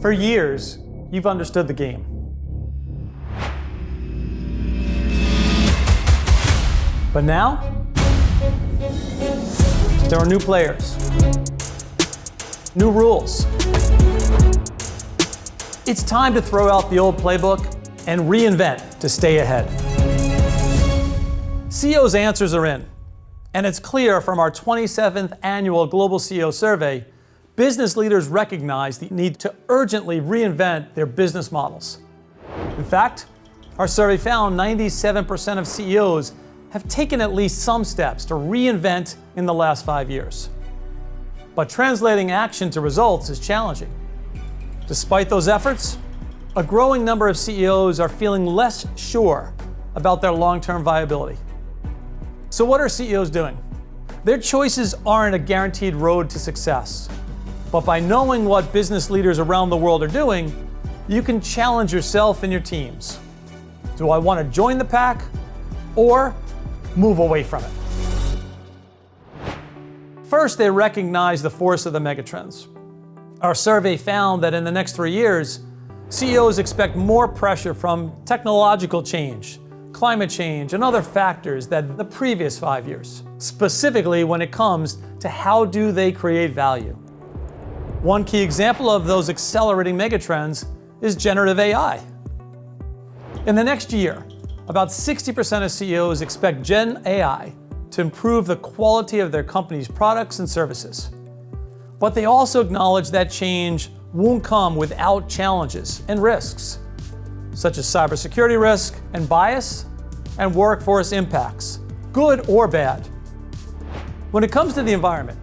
For years, you've understood the game. But now, there are new players, new rules. It's time to throw out the old playbook and reinvent to stay ahead. CEO's answers are in, and it's clear from our 27th annual Global CEO Survey, business leaders recognize the need to urgently reinvent their business models. In fact, our survey found 97% of CEOs have taken at least some steps to reinvent in the last 5 years. But translating action to results is challenging. Despite those efforts, a growing number of CEOs are feeling less sure about their long-term viability. So what are CEOs doing? Their choices aren't a guaranteed road to success. But by knowing what business leaders around the world are doing, you can challenge yourself and your teams. Do I want to join the pack or move away from it? First, they recognize the force of the megatrends. Our survey found that in the next 3 years, CEOs expect more pressure from technological change, climate change, and other factors than the previous 5 years, specifically when it comes to how do they create value. One key example of those accelerating megatrends is generative AI. In the next year, about 60% of CEOs expect Gen AI to improve the quality of their company's products and services. But they also acknowledge that change won't come without challenges and risks, such as cybersecurity risk and bias and workforce impacts, good or bad. When it comes to the environment,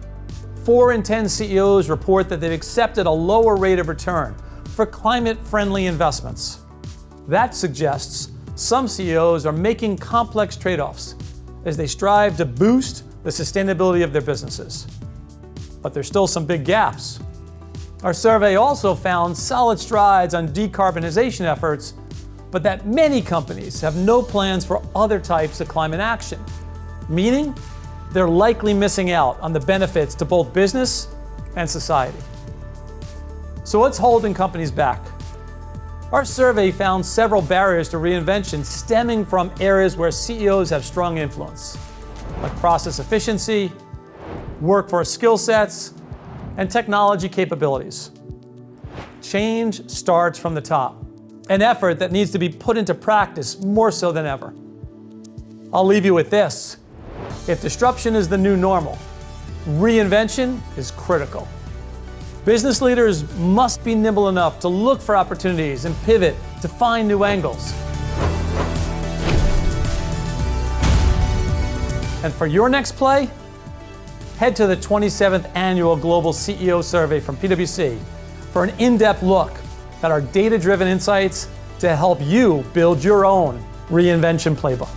4 in 10 CEOs report that they've accepted a lower rate of return for climate-friendly investments. That suggests some CEOs are making complex trade-offs as they strive to boost the sustainability of their businesses. But there's still some big gaps. Our survey also found solid strides on decarbonization efforts, but that many companies have no plans for other types of climate action, meaning they're likely missing out on the benefits to both business and society. So what's holding companies back? Our survey found several barriers to reinvention stemming from areas where CEOs have strong influence, like process efficiency, workforce skill sets, and technology capabilities. Change starts from the top, an effort that needs to be put into practice more so than ever. I'll leave you with this. If disruption is the new normal, reinvention is critical. Business leaders must be nimble enough to look for opportunities and pivot to find new angles. And for your next play, head to the 27th Annual Global CEO Survey from PwC for an in-depth look at our data-driven insights to help you build your own reinvention playbook.